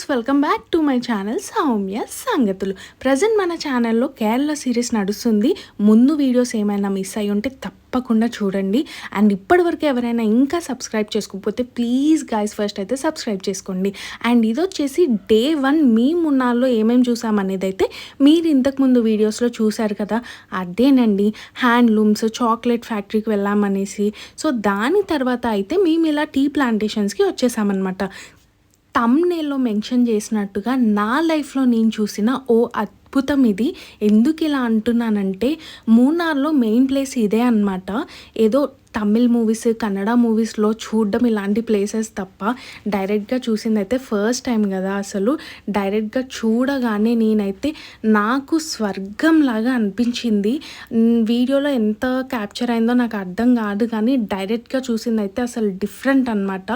Welcome back to my channel Soumya సంగతులు. Present మన ఛానల్లో కేరళ సిరీస్ నడుస్తుంది. ముందు వీడియోస్ ఏమైనా మిస్ అయ్యి ఉంటే తప్పకుండా చూడండి. అండ్ ఇప్పటివరకు ఎవరైనా ఇంకా సబ్స్క్రైబ్ చేసుకోకపోతే ప్లీజ్ గైస్ ఫస్ట్ అయితే సబ్స్క్రైబ్ చేసుకోండి. అండ్ ఇది వచ్చేసి డే 1 మీ మున్నాల్లో ఏమేమి చూసామనేది అయితే మీరు ఇంతకుముందు వీడియోస్లో చూశారు కదా, అదేనండి హ్యాండ్లూమ్స్ చాక్లెట్ ఫ్యాక్టరీకి వెళ్ళామనేసి. సో దాని తర్వాత అయితే మేము ఇలా టీ ప్లాంటేషన్స్కి వచ్చేసామన్నమాట. థంబ్‌నెయిల్‌లో మెన్షన్ చేసినట్టుగా నా లైఫ్‌లో నేను చూసిన ఓ అద్భుతం ఇది. ఎందుకు ఇలా అంటున్నానంటే మూన్నార్‌లో మెయిన్ ప్లేస్ ఇదే అనమాట. ఏదో తమిళ్ మూవీస్, కన్నడ మూవీస్లో చూడడం ఇలాంటి ప్లేసెస్ తప్ప డైరెక్ట్గా చూసిందైతే ఫస్ట్ టైం కదా. అసలు డైరెక్ట్గా చూడగానే నేనైతే నాకు స్వర్గంలాగా అనిపించింది. వీడియోలో ఎంత క్యాప్చర్ అయిందో నాకు అర్థం కాదు, కానీ డైరెక్ట్గా చూసిందైతే అసలు డిఫరెంట్ అనమాట.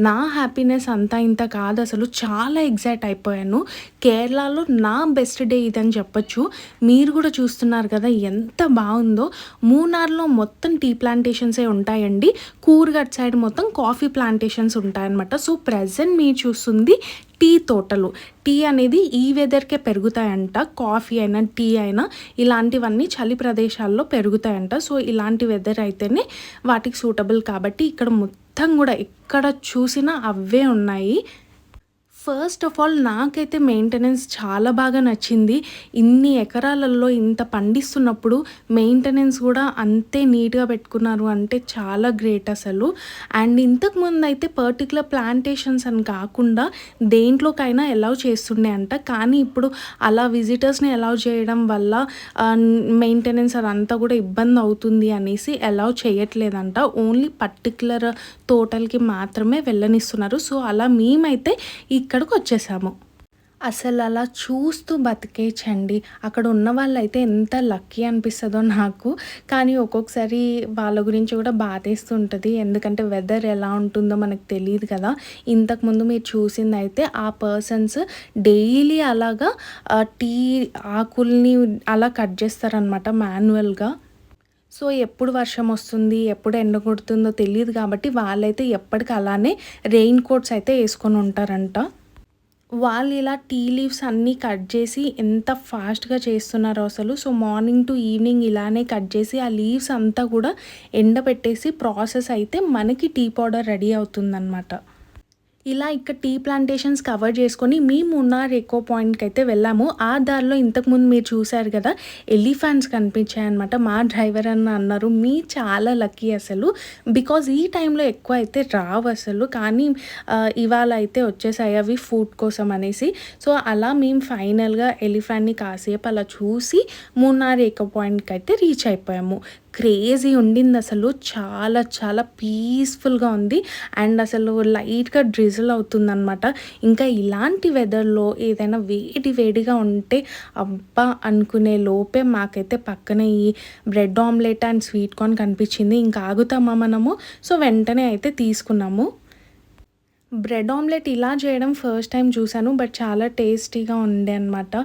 నా హ్యాపీనెస్ అంతా ఇంత కాదు, అసలు చాలా ఎగ్జైట్ అయిపోయాను. కేరళలో నా బెస్ట్ డే ఇదని చెప్పొచ్చు. మీరు కూడా చూస్తున్నారు కదా ఎంత బాగుందో. మూనార్లో మొత్తం టీ ప్లాంటేషన్సే ఉంటాయండి. కూర్గట్ సైడ్ మొత్తం కాఫీ ప్లాంటేషన్స్ ఉంటాయన్నమాట. సో ప్రజెంట్ మీరు చూస్తుంది టీ తోటలు. టీ అనేది ఈ వెదర్కే పెరుగుతాయంట. కాఫీ అయినా టీ అయినా ఇలాంటివన్నీ చలి ప్రదేశాల్లో పెరుగుతాయంట. సో ఇలాంటి వెదర్ అయితేనే వాటికి సూటబుల్ కాబట్టి ఇక్కడ మొత్తం కూడా ఎక్కడ చూసినా అవే ఉన్నాయి. ఫస్ట్ ఆఫ్ ఆల్ నాకైతే మెయింటెనెన్స్ చాలా బాగా నచ్చింది. ఇన్ని ఎకరాలలో ఇంత పండిస్తున్నప్పుడు మెయింటెనెన్స్ కూడా అంతే నీట్గా పెట్టుకున్నారు అంటే చాలా గ్రేట్ అసలు. అండ్ ఇంతకుముందు అయితే పర్టికులర్ ప్లాంటేషన్స్ అని కాకుండా దేంట్లోకైనా అలౌ చేస్తుండే అంట. కానీ ఇప్పుడు అలా విజిటర్స్ని అలౌ చేయడం వల్ల మెయింటెనెన్స్ అదంతా కూడా ఇబ్బంది అవుతుంది అనేసి అలౌ చేయట్లేదంట. ఓన్లీ పర్టికులర్ తోటలకి మాత్రమే వెళ్ళనిస్తున్నారు. సో అలా మేమైతే ఇక్కడికి వచ్చేసాము. అసలు అలా చూస్తూ బతికేయచ్చండి. అక్కడ ఉన్న వాళ్ళైతే ఎంత లక్కీ అనిపిస్తుందో నాకు. కానీ ఒక్కొక్కసారి వాళ్ళ గురించి కూడా బాధేస్తుంటుంది. ఎందుకంటే వెదర్ ఎలా ఉంటుందో మనకు తెలియదు కదా. ఇంతకుముందు మీరు చూసింది అయితే ఆ పర్సన్స్ డైలీ అలాగా టీ ఆకుల్ని అలా కట్ చేస్తారనమాట మాన్యువల్గా. సో ఎప్పుడు వర్షం వస్తుంది ఎప్పుడు ఎండ కొడుతుందో తెలియదు కాబట్టి వాళ్ళైతే ఎప్పటికి అలానే రెయిన్ కోట్స్ అయితే వేసుకొని ఉంటారంట. వాళ్ళు ఇలా టీ లీవ్స్ అన్నీ కట్ చేసి ఎంత ఫాస్ట్గా చేస్తున్నారో అసలు. సో మార్నింగ్ టు ఈవినింగ్ ఇలానే కట్ చేసి ఆ లీవ్స్ అంతా కూడా ఎండబెట్టేసి ప్రాసెస్ అయితే మనకి టీ పౌడర్ రెడీ అవుతుందన్నమాట. ఇలా ఇక్కడ టీ ప్లాంటేషన్స్ కవర్ చేసుకొని మీ మున్నార్ ఎకో పాయింట్కి అయితే వెళ్ళాము. ఆ దారిలో ఇంతకుముందు మీరు చూశారు కదా ఎలిఫెంట్స్ కనిపించాయన్నమాట. మా డ్రైవర్ అన్నారు మీ చాలా లక్కీ అసలు, బికాజ్ ఈ టైంలో ఎక్కువ అయితే రావు అసలు, కానీ ఇవాళ అయితే వచ్చేసాయి అవి ఫుడ్ కోసం అనేసి. సో అలా మేము ఫైనల్గా ఎలిఫెంట్ని కాసేపు అలా చూసి మున్నార్ ఎకో పాయింట్కి అయితే రీచ్ అయిపోయాము. క్రేజీ ఉండింది అసలు, చాలా చాలా పీస్ఫుల్గా ఉంది. అండ్ అసలు లైట్గా డ్రిజిల్ అవుతుందన్నమాట. ఇంకా ఇలాంటి వెదర్లో ఏదైనా వేడిగా ఉంటే అబ్బా అనుకునే లోపే మాకైతే పక్కనే ఈ bread omelette and sweet corn కనిపించింది. ఇంకా ఆగుతామా మనము, సో వెంటనే అయితే తీసుకున్నాము. బ్రెడ్ ఆమ్లెట్ ఇలా చేయడం ఫస్ట్ టైం చూశాను, బట్ చాలా టేస్టీగా ఉండే అనమాట.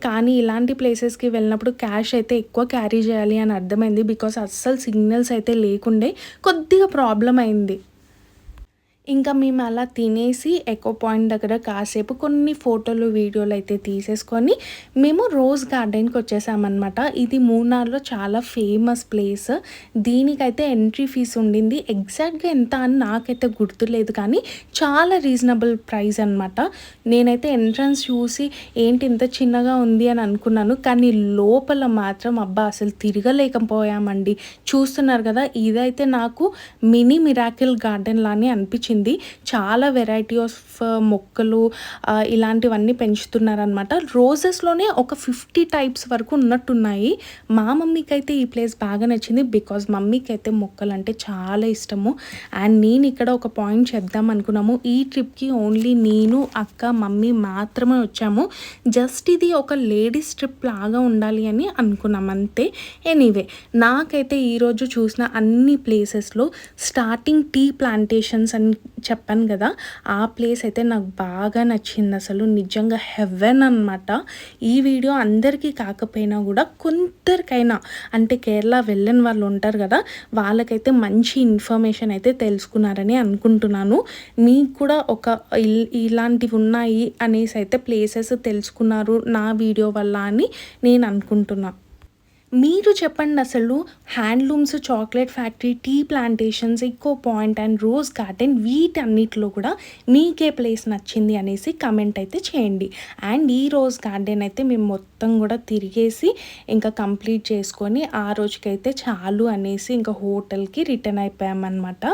కానీ ఇలాంటి ప్లేసెస్కి వెళ్ళినప్పుడు క్యాష్ అయితే ఎక్కువ క్యారీ చేయాలి అని అర్థమైంది. బికాస్ అస్సలు సిగ్నల్స్ అయితే లేకుండే కొద్దిగా ప్రాబ్లం అయింది. ఇంకా మేము అలా తినేసి ఎకో పాయింట్ దగ్గర కాసేపు కొన్ని ఫోటోలు వీడియోలు అయితే తీసేసుకొని మేము రోజ్ గార్డెన్కి వచ్చేసామన్నమాట. ఇది మూనార్లో చాలా ఫేమస్ ప్లేస్. దీనికైతే ఎంట్రీ ఫీజు ఉండింది. ఎగ్జాక్ట్గా ఎంత అని నాకైతే గుర్తులేదు, కానీ చాలా రీజనబుల్ ప్రైస్ అనమాట. నేనైతే ఎంట్రన్స్ చూసి ఏంటి ఇంత చిన్నగా ఉంది అని అనుకున్నాను, కానీ లోపల మాత్రం అబ్బా అసలు తిరగలేకపోయామండి. చూస్తున్నారు కదా, ఇదైతే నాకు మినీ మిరాకిల్ గార్డెన్ లానే అనిపించింది. చాలా వెరైటీ ఆఫ్ మొక్కలు ఇలాంటివన్నీ పెంచుతున్నారనమాట. రోజెస్లోనే ఒక 50 టైప్స్ వరకు ఉన్నట్టున్నాయి. మా మమ్మీకి అయితే ఈ ప్లేస్ బాగా నచ్చింది, బికాజ్ మమ్మీకి అయితే మొక్కలు అంటే చాలా ఇష్టము. అండ్ నేను ఇక్కడ ఒక పాయింట్ చెప్దాం అనుకున్నాము. ఈ ట్రిప్కి ఓన్లీ నేను అక్క మమ్మీ మాత్రమే వచ్చాము. జస్ట్ ఇది ఒక లేడీస్ ట్రిప్ లాగా ఉండాలి అని అనుకున్నాం అంతే. ఎనీవే నాకైతే ఈరోజు చూసిన అన్ని ప్లేసెస్లో స్టార్టింగ్ టీ ప్లాంటేషన్స్ అని చెప్పాను కదా, ఆ ప్లేస్ అయితే నాకు బాగా నచ్చింది. అసలు నిజంగా హెవెన్ అనమాట. ఈ వీడియో అందరికీ కాకపోయినా కూడా కొందరికైనా, అంటే కేరళ వెళ్ళని వాళ్ళు ఉంటారు కదా, వాళ్ళకైతే మంచి ఇన్ఫర్మేషన్ అయితే తెలుసుకున్నారని అనుకుంటున్నాను. మీకు కూడా ఇలాంటివి ఉన్నాయి అనేసి అయితే ప్లేసెస్ తెలుసుకున్నారు నా వీడియో వల్ల అని నేను అనుకుంటున్నా. మీరు చెప్పండి, అసలు handlooms, chocolate factory, tea plantations, echo point and rose garden వీటన్నిటిలో కూడా మీకే ప్లేస్ నచ్చింది అనేసి కమెంట్ అయితే చేయండి. అండ్ ఈ రోజ్ గార్డెన్ అయితే మేము మొత్తం కూడా తిరిగేసి ఇంకా కంప్లీట్ చేసుకొని ఆ రోజుకైతే చాలు అనేసి ఇంకా హోటల్కి రిటర్న్ అయిపోయామన్నమాట.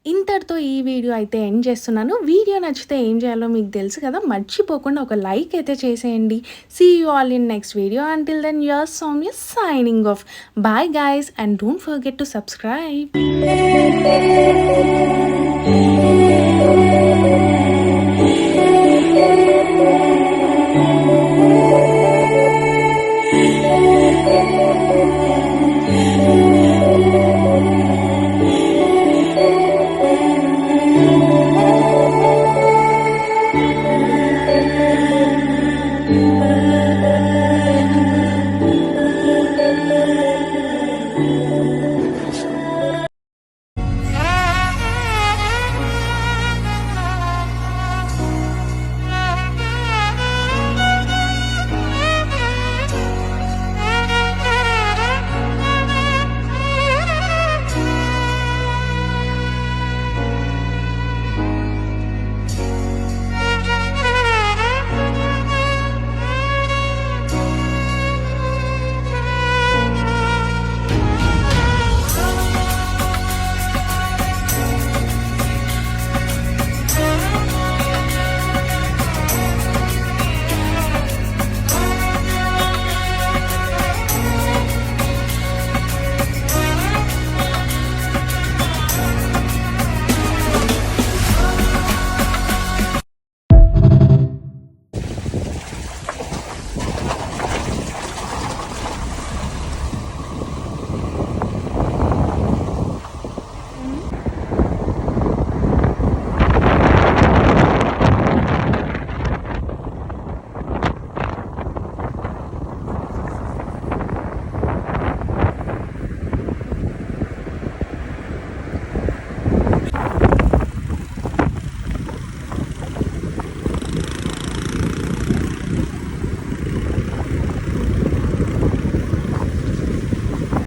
ఇంతటితో ఈ వీడియో అయితే ఎండ్ చేస్తున్నాను. వీడియో నచ్చితే ఏం చేయాలో మీకు తెలుసు కదా, మర్చిపోకుండా ఒక లైక్ అయితే చేసేయండి. See you all in next video. Until then your Soumya signing off. Bye guys and don't forget to subscribe.